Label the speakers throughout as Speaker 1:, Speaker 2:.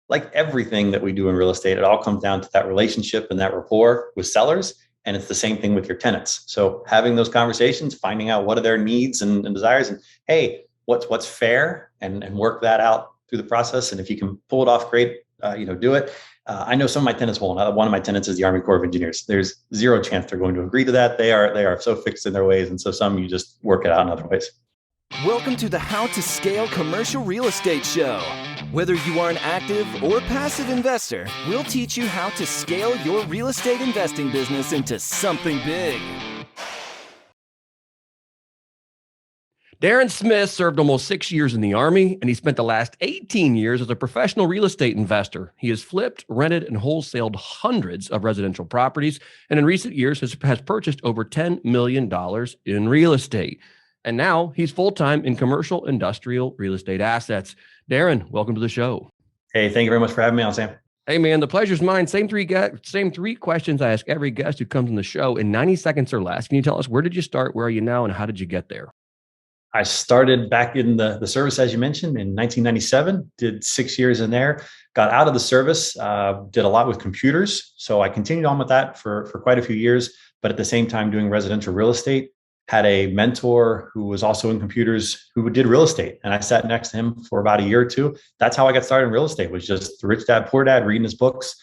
Speaker 1: like everything that we do in real estate, it all comes down to that relationship and that rapport with sellers. And it's the same thing with your tenants. So having those conversations, finding out what are their needs and desires, and hey, what's fair, and work that out through the process. And if you can pull it off, great. Do it. I know some of my tenants won't. One of my tenants is the Army Corps of Engineers. There's zero chance they're going to agree to that. They are so fixed in their ways, and so some you just work it out in other ways.
Speaker 2: Welcome to the How to Scale Commercial Real Estate Show. Whether you are an active or passive investor, we'll teach you how to scale your real estate investing business into something big. Darren Smith served almost 6 years in the Army, and he spent the last 18 years as a professional real estate investor. He has flipped, rented, and wholesaled hundreds of residential properties, and in recent years has purchased over $10 million in real estate. And now he's full-time in commercial industrial real estate assets. Darren, welcome to the show.
Speaker 1: Hey, thank you very much for having me on, Sam.
Speaker 2: Hey, man, the pleasure's mine. Same three questions I ask every guest who comes on the show in 90 seconds or less. Can you tell us, where did you start, where are you now, and how did you get there?
Speaker 1: I started back in the service, as you mentioned, in 1997, did 6 years in there, got out of the service, did a lot with computers. So I continued on with that for quite a few years, but at the same time doing residential real estate. Had a mentor who was also in computers who did real estate. And I sat next to him for about a year or two. That's how I got started in real estate, was just Rich Dad, Poor Dad, reading his books,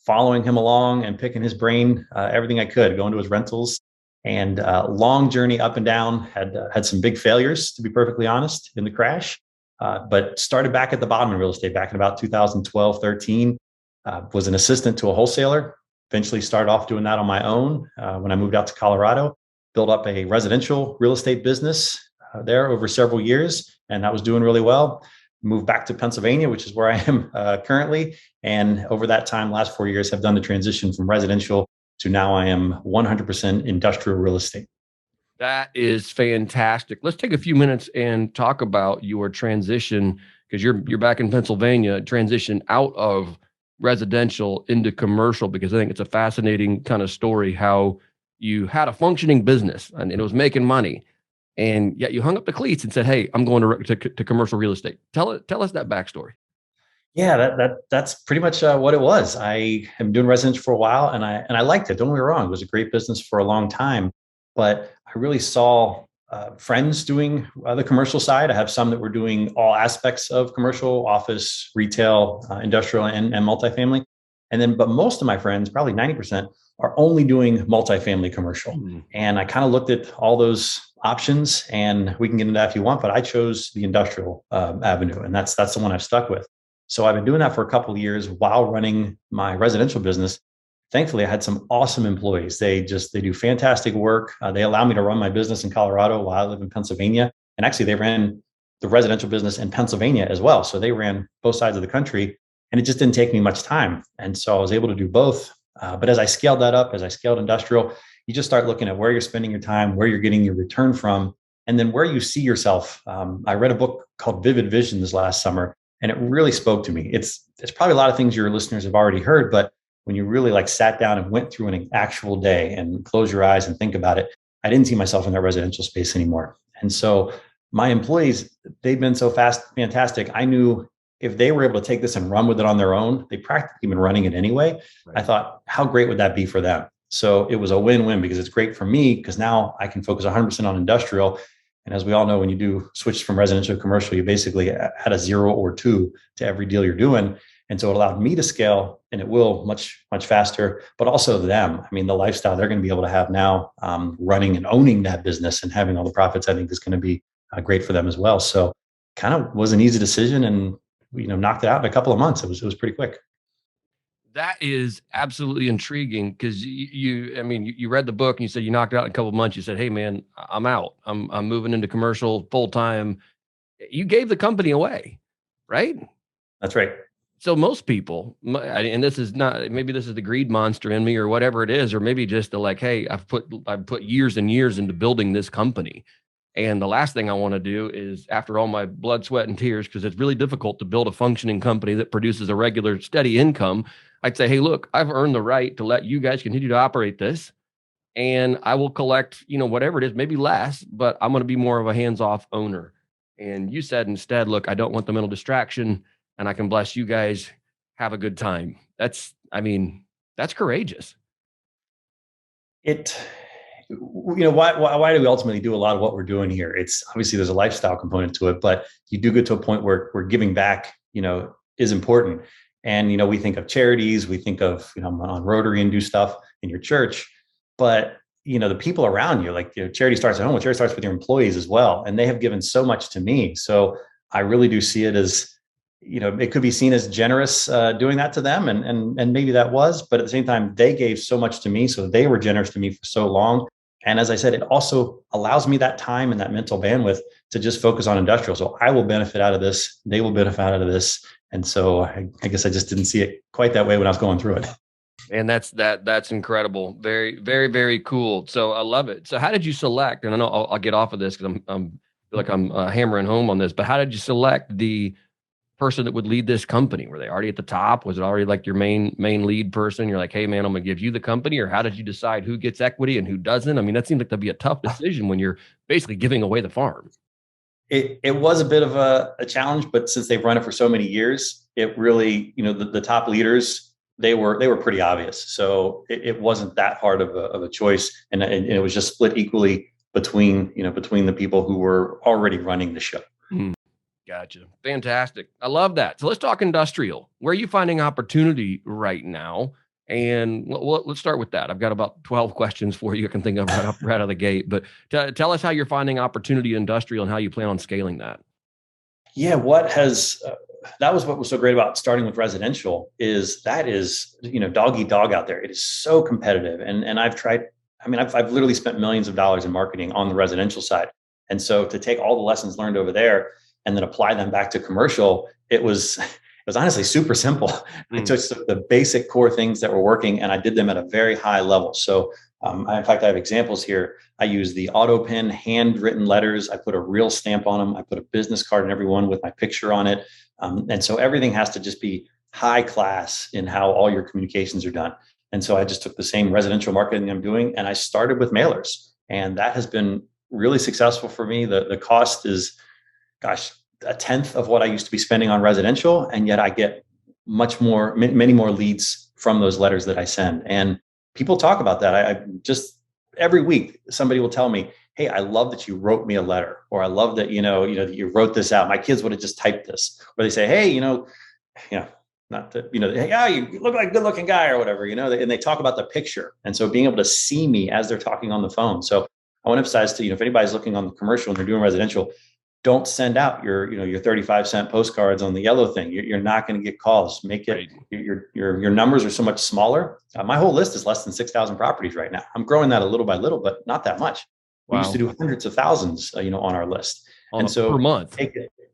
Speaker 1: following him along and picking his brain, everything I could, going to his rentals. And long journey up and down, had some big failures, to be perfectly honest, in the crash, but started back at the bottom in real estate back in about 2012, 13, was an assistant to a wholesaler, eventually started off doing that on my own when I moved out to Colorado. Built up a residential real estate business there over several years, and that was doing really well. Moved back to Pennsylvania, which is where I am currently. And over that time, last 4 years, have done the transition from residential to now I am 100% industrial real estate.
Speaker 2: That is fantastic. Let's take a few minutes and talk about your transition, because you're back in Pennsylvania, transition out of residential into commercial, because I think it's a fascinating kind of story how you had a functioning business and it was making money, and yet you hung up the cleats and said, "Hey, I'm going to commercial real estate." Tell us that backstory.
Speaker 1: Yeah, that's pretty much what it was. I am doing residential for a while, and I liked it. Don't get me wrong; it was a great business for a long time. But I really saw friends doing the commercial side. I have some that were doing all aspects of commercial, office, retail, industrial, and multifamily. And then, but most of my friends, probably 90%, are only doing multifamily commercial. And I kind of looked at all those options, and we can get into that if you want, but I chose the industrial avenue, and that's the one I've stuck with. So I've been doing that for a couple of years while running my residential business. Thankfully, I had some awesome employees. They do fantastic work. They allow me to run my business in Colorado while I live in Pennsylvania. And actually, they ran the residential business in Pennsylvania as well. So they ran both sides of the country, and it just didn't take me much time. And so I was able to do both. But as I scaled that up, as I scaled industrial, you just start looking at where you're spending your time, where you're getting your return from, and then where you see yourself. I read a book called Vivid Vision this last summer, and it really spoke to me. It's probably a lot of things your listeners have already heard, but when you really sat down and went through an actual day and close your eyes and think about it, I didn't see myself in that residential space anymore. And so my employees, they've been so fantastic. I knew if they were able to take this and run with it on their own, they practically been running it anyway. Right. I thought, how great would that be for them? So it was a win-win, because it's great for me because now I can focus 100% on industrial. And as we all know, when you do switch from residential to commercial, you basically add a 0 or 2 to every deal you're doing. And so it allowed me to scale, and it will much, much faster, but also them. I mean, the lifestyle they're going to be able to have now, running and owning that business and having all the profits, I think is going to be great for them as well. So kind of was an easy decision, and knocked it out in a couple of months. It was pretty quick.
Speaker 2: That is absolutely intriguing, because you read the book and you said you knocked it out in a couple of months. You said, "Hey man, I'm out. I'm moving into commercial full time." You gave the company away, right?
Speaker 1: That's right.
Speaker 2: So most people, and this is not, maybe this is the greed monster in me or whatever it is, or maybe just hey, I've put years and years into building this company. And the last thing I want to do is, after all my blood, sweat, and tears, because it's really difficult to build a functioning company that produces a regular, steady income, I'd say, "Hey, look, I've earned the right to let you guys continue to operate this, and I will collect, whatever it is, maybe less, but I'm going to be more of a hands-off owner." And you said instead, "Look, I don't want the mental distraction, and I can bless you guys have a good time. I mean, that's courageous.
Speaker 1: It, why do we ultimately do a lot of what we're doing here? It's obviously there's a lifestyle component to it, but you do get to a point where giving back, is important. And, we think of charities, we think of, I'm on Rotary and do stuff in your church, but the people around you, like, charity starts at home. Charity starts with your employees as well. And they have given so much to me. So I really do see it as, it could be seen as generous doing that to them. And maybe that was, but at the same time, they gave so much to me. So they were generous to me for so long. And as I said, it also allows me that time and that mental bandwidth to just focus on industrial. So I will benefit out of this. They will benefit out of this. And so I guess I just didn't see it quite that way when I was going through it.
Speaker 2: And that's incredible. Very, very, very cool. So I love it. So how did you select? And I know I'll get off of this because I'm feel like I'm hammering home on this. But how did you select the person that would lead this company? Were they already at the top? Was it already like your main lead person? You're like, hey man, I'm gonna give you the company, or how did you decide who gets equity and who doesn't? I mean, that seems like that'd be a tough decision when you're basically giving away the farm.
Speaker 1: It was a bit of a challenge, but since they've run it for so many years, it really, the top leaders, they were pretty obvious. So it wasn't that hard of a choice. And it was just split equally between the people who were already running the show.
Speaker 2: Gotcha. Fantastic. I love that. So let's talk industrial. Where are you finding opportunity right now? And let's start with that. I've got about 12 questions for you I can think of right out of the gate. But tell us how you're finding opportunity in industrial and how you plan on scaling that.
Speaker 1: Yeah, that was what was so great about starting with residential is dog eat dog out there. It is so competitive. And I've tried, I've literally spent millions of dollars in marketing on the residential side. And so to take all the lessons learned over there and then apply them back to commercial, it was honestly super simple. I took the basic core things that were working and I did them at a very high level. So in fact, I have examples here. I use the auto pen handwritten letters. I put a real stamp on them. I put a business card in every one with my picture on it. And so everything has to just be high class in how all your communications are done. And so I just took the same residential marketing I'm doing and I started with mailers. And that has been really successful for me. The cost is, gosh, a tenth of what I used to be spending on residential. And yet I get many more leads from those letters that I send. And people talk about that. I just every week somebody will tell me, hey, I love that you wrote me a letter, or I love that, that you wrote this out. My kids would have just typed this. Or they say, hey, not that, hey, oh, you look like a good looking guy or whatever, and they talk about the picture. And so being able to see me as they're talking on the phone. So I want to emphasize to, if anybody's looking on the commercial and they're doing residential, don't send out your 35-cent postcards on the yellow thing. You're not going to get calls. Make it your numbers are so much smaller. My whole list is less than 6,000 properties right now. I'm growing that a little by little, but not that much. Wow. We used to do hundreds of thousands, on our list. And so
Speaker 2: per month.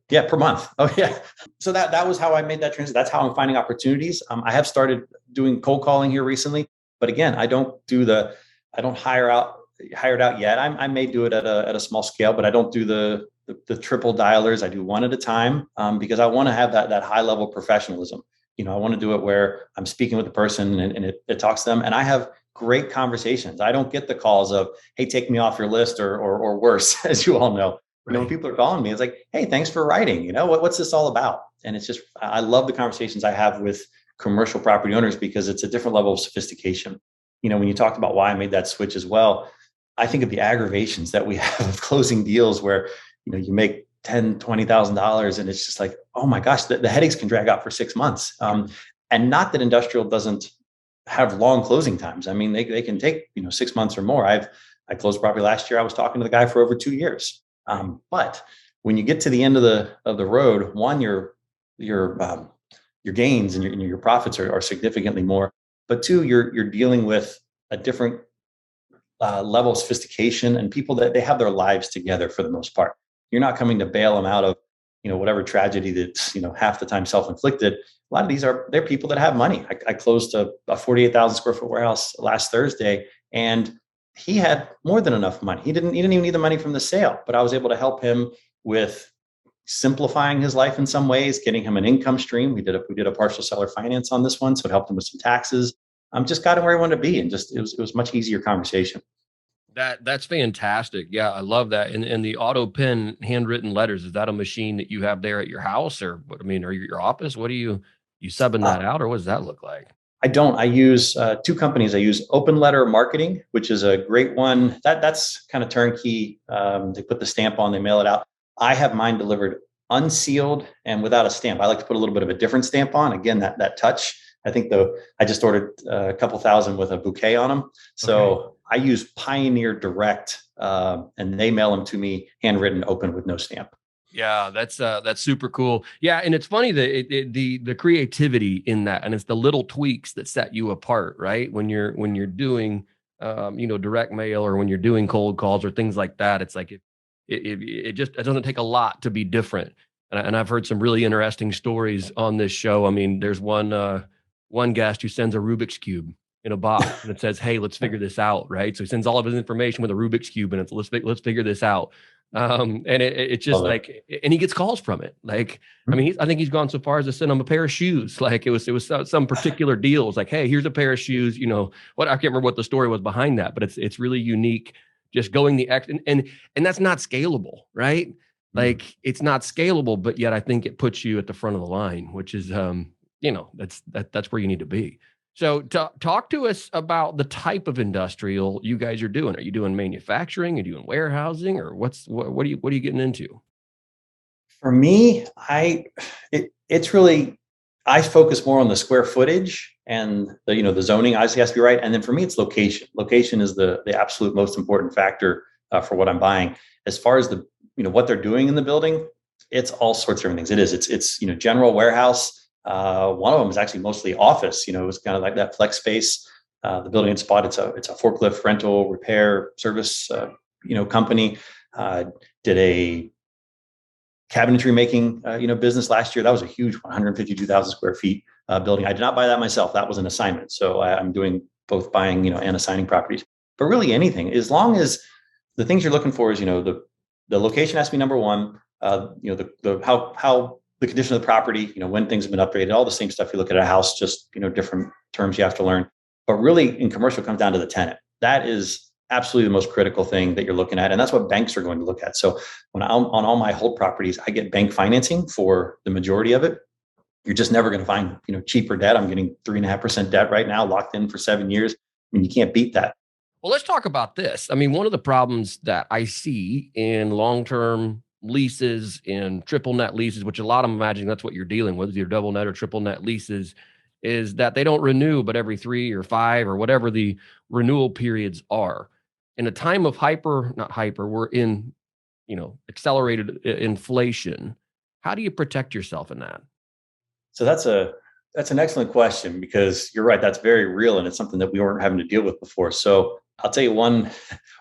Speaker 1: Yeah, per month. Oh yeah. So that was how I made that transition. That's how I'm finding opportunities. I have started doing cold calling here recently, but again, I don't hire it out yet. I may do it at a small scale, but I don't do the triple dialers. I do one at a time because I want to have that high level professionalism. I want to do it where I'm speaking with the person and it talks to them, and I have great conversations. I don't get the calls of, hey, take me off your list or worse, as you all know. Right. When people are calling me, it's like, hey, thanks for writing. What's this all about? And it's just, I love the conversations I have with commercial property owners because it's a different level of sophistication. When you talked about why I made that switch as well, I think of the aggravations that we have of closing deals where, you make $10,000, $20,000 and it's just like, oh my gosh, the headaches can drag out for 6 months. And not that industrial doesn't have long closing times. I mean, they can take, 6 months or more. I closed property last year. I was talking to the guy for over 2 years. But when you get to the end of the road, one, your gains and your profits are significantly more. But two, you're dealing with a different level of sophistication and people that they have their lives together for the most part. You're not coming to bail them out of, whatever tragedy that's, half the time self-inflicted. A lot of they're people that have money. I closed a 48,000 square foot warehouse last Thursday, and he had more than enough money. He didn't even need the money from the sale, but I was able to help him with simplifying his life in some ways, getting him an income stream. We did a partial seller finance on this one, so it helped him with some taxes. Just got him where he wanted to be, and just it was much easier conversation.
Speaker 2: That's fantastic. Yeah, I love that. And the auto pen handwritten letters, is that a machine that you have there at your house or or your office? What do you You subbing
Speaker 1: Uh,
Speaker 2: that out, or what does that look like?
Speaker 1: I don't. I use two companies. I use Open Letter Marketing, which is a great one. That's kind of turnkey. They put the stamp on, they mail it out. I have mine delivered unsealed and without a stamp. I like to put a little bit of a different stamp on. Again, that touch. I think I just ordered a couple thousand with a bouquet on them.
Speaker 2: Okay.
Speaker 1: So I use Pioneer Direct, and they mail them to me handwritten, open with no stamp.
Speaker 2: Yeah, that's super cool. Yeah, and it's funny that the creativity in that, and it's the little tweaks that set you apart, right? When you're doing direct mail, or when you're doing cold calls or things like that. It's like it doesn't take a lot to be different. And I've heard some really interesting stories on this show. I mean, there's one guest who sends a Rubik's cube in a box, and it says, "Hey, let's figure this out," right? So he sends all of his information with a Rubik's cube, and it's let's figure this out. And it's just
Speaker 1: Love it.
Speaker 2: like, and he gets calls from it. Like, I mean, I think he's gone so far as to send him a pair of shoes. Like it was some particular deal. It's like, hey, here's a pair of shoes. What, I can't remember what the story was behind that, but it's really unique. Just going the X, and that's not scalable, right? Like it's not scalable, but yet I think it puts you at the front of the line, which is that's where you need to be. So talk to us about the type of industrial you guys are doing. Are you doing manufacturing? Are you doing warehousing, or what are you getting into?
Speaker 1: For me, it's really, I focus more on the square footage and the zoning obviously has to be right. And then for me, it's location. Location is the absolute most important factor for what I'm buying. As far as what they're doing in the building, it's all sorts of different things. It's general warehouse. One of them is actually mostly office. It was kind of like that flex space. The building and spot. It's a forklift rental repair service. Company. Did a cabinetry making business last year. That was a huge 152,000 square feet building. I did not buy that myself. That was an assignment. So I'm doing both buying and assigning properties. But really anything, as long as the things you're looking for is the location has to be number one. The how the condition of the property, when things have been upgraded, all the same stuff you look at a house, just different terms you have to learn. But really in commercial, it comes down to the tenant. That is absolutely the most critical thing that you're looking at. And that's what banks are going to look at. So when I'm on all my hold properties, I get bank financing for the majority of it. You're just never going to find, cheaper debt. I'm getting 3.5% debt right now, locked in for 7 years. I mean, you can't beat that.
Speaker 2: Well, let's talk about this. I mean, one of the problems that I see in long-term leases, in triple net leases, which a lot of them imagine that's what you're dealing with, your double net or triple net leases, is that they don't renew, but every 3 or 5 or whatever the renewal periods are. In a time of not hyper, we're in, accelerated inflation. How do you protect yourself in that?
Speaker 1: So that's an excellent question because you're right. That's very real. And it's something that we weren't having to deal with before. So I'll tell you one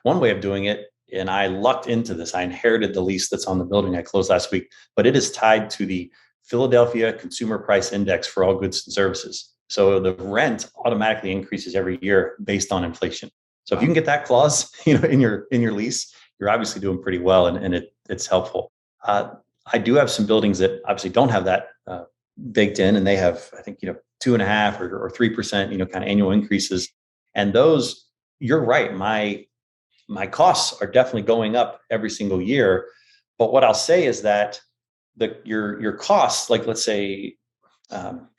Speaker 1: way of doing it. And I lucked into this. I inherited the lease that's on the building I closed last week, but it is tied to the Philadelphia Consumer Price Index for all goods and services. So the rent automatically increases every year based on inflation. So if you can get that clause, in your lease, you're obviously doing pretty well, and it's helpful. I do have some buildings that obviously don't have that baked in, and they have, I think, 2.5 or 3%, kind of annual increases. And those, you're right. My costs are definitely going up every single year. But what I'll say is that your costs, like let's say,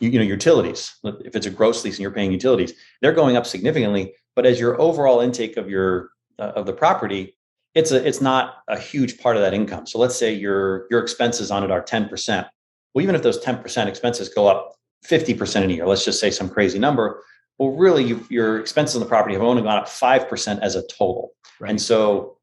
Speaker 1: utilities, if it's a gross lease and you're paying utilities, they're going up significantly. But as your overall intake of the property, it's not a huge part of that income. So let's say your expenses on it are 10%. Well, even if those 10% expenses go up 50% in a year, let's just say some crazy number. Well, really, your expenses on the property have only gone up 5% as a total. Right. And so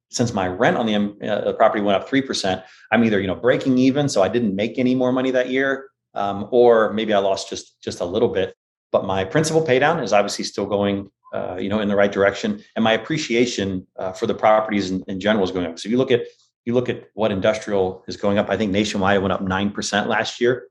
Speaker 1: since my rent on the property went up 3%, I'm either breaking even, so I didn't make any more money that year, or maybe I lost just a little bit. But my principal pay down is obviously still going in the right direction, and my appreciation for the properties in general is going up. So if you look at what industrial is going up, I think nationwide it went up 9% last year,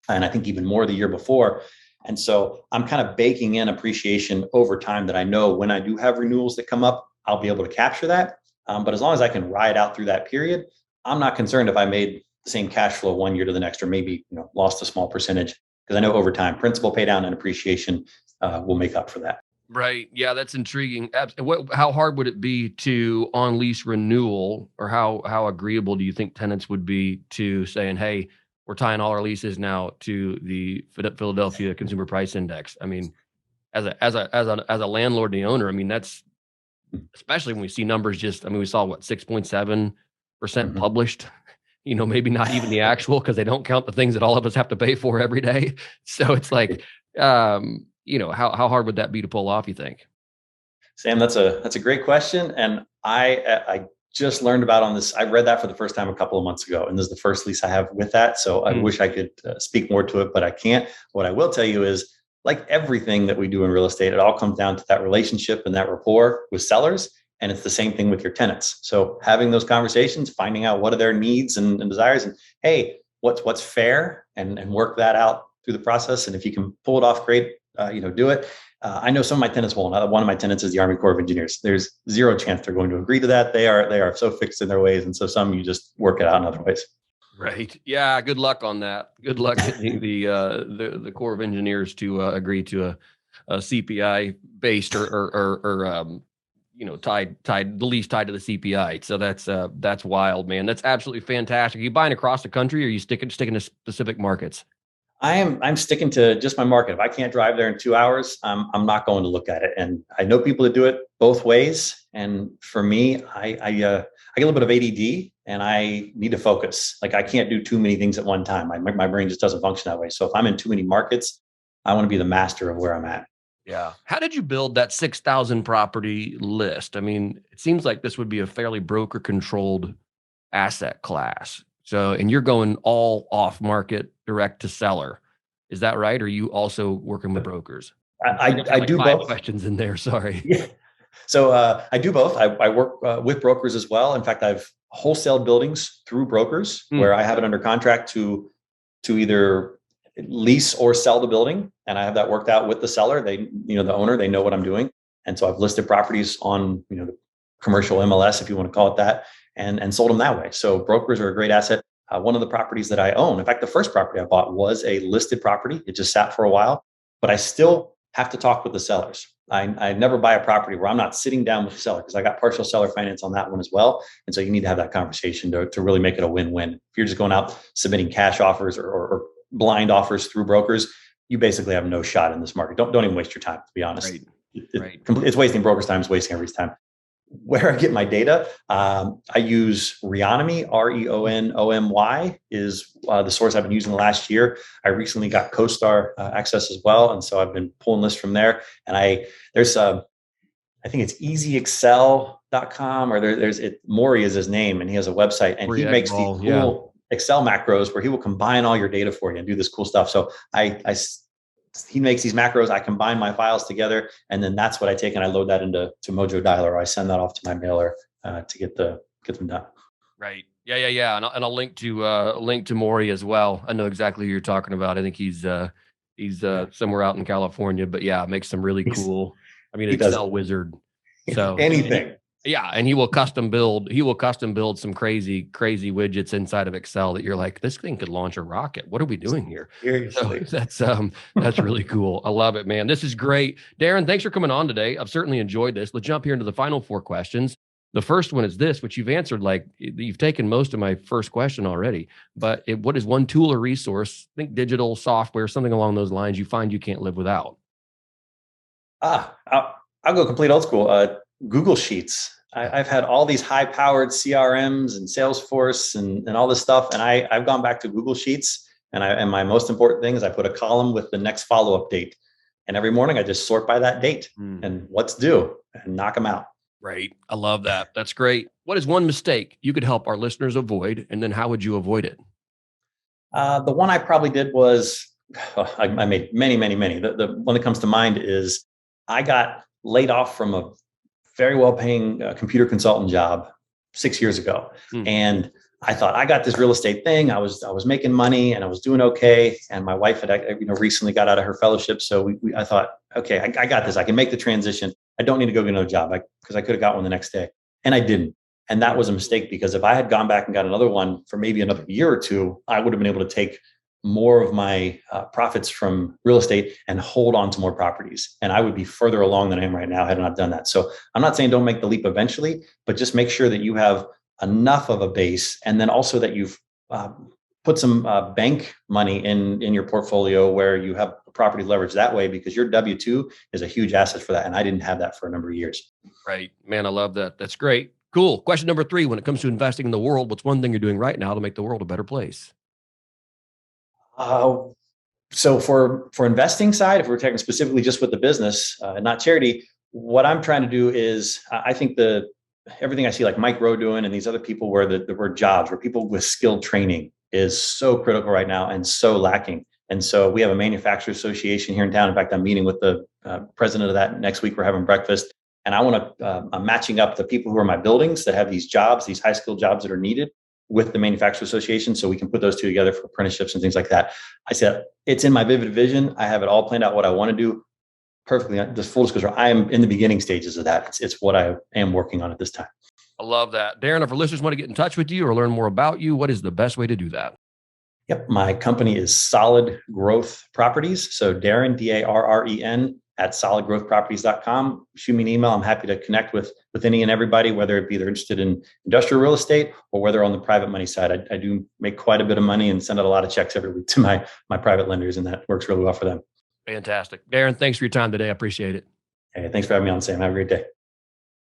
Speaker 1: and I think even more the year before. And so I'm kind of baking in appreciation over time that I know when I do have renewals that come up, I'll be able to capture that. But as long as I can ride out through that period, I'm not concerned if I made the same cash flow one year to the next, or maybe lost a small percentage, because I know over time, principal pay down and appreciation will make up for that.
Speaker 2: Right. Yeah, that's intriguing. How hard would it be to on lease renewal, or how agreeable do you think tenants would be to saying, "Hey, we're tying all our leases now to the Philadelphia Consumer Price Index. I mean, as a landlord and the owner, I mean, that's especially when we see numbers just, I mean, we saw what, 6.7% published, maybe not even the actual, because they don't count the things that all of us have to pay for every day. So it's like, how hard would that be to pull off, you think?
Speaker 1: Sam, that's a great question. And I just learned about on this. I read that for the first time a couple of months ago, and this is the first lease I have with that. So I wish I could speak more to it, but I can't. What I will tell you is, like everything that we do in real estate, it all comes down to that relationship and that rapport with sellers. And it's the same thing with your tenants. So having those conversations, finding out what are their needs and desires, and hey, what's fair, and work that out through the process. And if you can pull it off, great. Do it. I know some of my tenants won't. One of my tenants is the Army Corps of Engineers. There's zero chance they're going to agree to that. They are so fixed in their ways, and so some you just work it out in other ways.
Speaker 2: Right. Yeah. Good luck on that. Good luck getting the Corps of Engineers to agree to a CPI based or tied the lease tied to the CPI. So that's wild, man. That's absolutely fantastic. Are you buying across the country, or are you sticking to specific markets?
Speaker 1: I'm sticking to just my market. If I can't drive there in 2 hours, I'm not going to look at it. And I know people that do it both ways. And for me, I get a little bit of ADD, and I need to focus. Like I can't do too many things at one time. My brain just doesn't function that way. So if I'm in too many markets, I want to be the master of where I'm at.
Speaker 2: Yeah. How did you build that 6,000 property list? I mean, it seems like this would be a fairly broker controlled asset class. So, and you're going all off market, direct to seller. Is that right? Or are you also working with brokers?
Speaker 1: I do both.
Speaker 2: Questions in there. Sorry.
Speaker 1: Yeah. So I do both. I work with brokers as well. In fact, I've wholesaled buildings through brokers where I have it under contract to either lease or sell the building, and I have that worked out with the seller. They, the owner, they know what I'm doing, and so I've listed properties on the commercial MLS, if you want to call it that, and sold them that way. So brokers are a great asset. One of the properties that I own, in fact, the first property I bought was a listed property. It just sat for a while, but I still have to talk with the sellers. I never buy a property where I'm not sitting down with the seller, because I got partial seller finance on that one as well. And so you need to have that conversation to really make it a win-win. If you're just going out submitting cash offers or blind offers through brokers, you basically have no shot in this market. Don't even waste your time, to be honest.
Speaker 2: Right.
Speaker 1: It's wasting brokers' time, it's wasting everybody's time. Where I get my data, I use Reonomy, REONOMY is the source I've been using the last year. I recently got CoStar access as well, and so I've been pulling lists from there. And I think it's easyexcel.com, or there's Maury is his name, and he has a website, and he makes these cool Excel macros where he will combine all your data for you and do this cool stuff. So he makes these macros. I combine my files together, and then that's what I take and I load that into Mojo Dialer, or I send that off to my mailer to get them done.
Speaker 2: Right. Yeah. And I'll link to Maury as well. I know exactly who you're talking about. I think he's somewhere out in California, but yeah, makes some really cool. I mean, Excel wizard. So
Speaker 1: anything.
Speaker 2: And he will custom build some crazy widgets inside of Excel that you're like, this thing could launch a rocket. What are we doing here?
Speaker 1: Seriously.
Speaker 2: So that's really cool. I love it, man. This is great. Darren, thanks for coming on today. I've certainly enjoyed this. Let's jump here into the final 4 questions. The first one is this, which you've answered, like you've taken most of my first question already, but what is one tool or resource, think digital software, something along those lines, you find you can't live without?
Speaker 1: I'll go complete old school. Google Sheets. I've had all these high-powered CRMs and Salesforce and all this stuff, and I've gone back to Google Sheets. And my most important thing is I put a column with the next follow-up date, and every morning I just sort by that date and what's due and knock them out.
Speaker 2: Right. I love that. That's great. What is one mistake you could help our listeners avoid, and then how would you avoid it?
Speaker 1: The one I probably did was I made many. The one that comes to mind is I got laid off from a very well-paying computer consultant job 6 years ago. And I thought, I got this real estate thing. I was making money and I was doing okay. And my wife had recently got out of her fellowship. So I thought, okay, I got this. I can make the transition. I don't need to go get another job because I could have got one the next day. And I didn't. And that was a mistake, because if I had gone back and got another one for maybe another year or two, I would have been able to take more of my profits from real estate and hold on to more properties. And I would be further along than I am right now had I not done that. So I'm not saying don't make the leap eventually, but just make sure that you have enough of a base, and then also that you've put some bank money in your portfolio where you have property leverage that way, because your W-2 is a huge asset for that. And I didn't have that for a number of years.
Speaker 2: Right. Man, I love that. That's great. Cool. Question number 3, when it comes to investing in the world, what's one thing you're doing right now to make the world a better place?
Speaker 1: Uh, so for investing side, if we're talking specifically just with the business, not charity, what I'm trying to do is I think everything I see like Mike Rowe doing and these other people where the word jobs, where people with skilled training is so critical right now and so lacking. And so we have a manufacturers association here in town. In fact, I'm meeting with the president of that next week. We're having breakfast, and I want to I'm matching up the people who are in my buildings that have these jobs, these high skilled jobs that are needed, with the manufacturers association, so we can put those two together for apprenticeships and things like that. I said it's in my vivid vision. I have it all planned out what I want to do perfectly. Just full disclosure, I am in the beginning stages of that. It's what I am working on at this time.
Speaker 2: I love that. Darren, if our listeners want to get in touch with you or learn more about you, what is the best way to do that?
Speaker 1: Yep. My company is Solid Growth Properties. So Darren, Darren, at solidgrowthproperties.com. Shoot me an email. I'm happy to connect with any and everybody, whether it be they're interested in industrial real estate or whether on the private money side. I do make quite a bit of money and send out a lot of checks every week to my private lenders, and that works really well for them.
Speaker 2: Fantastic. Darren, thanks for your time today. I appreciate it.
Speaker 1: Hey, thanks for having me on, Sam. Have a great day.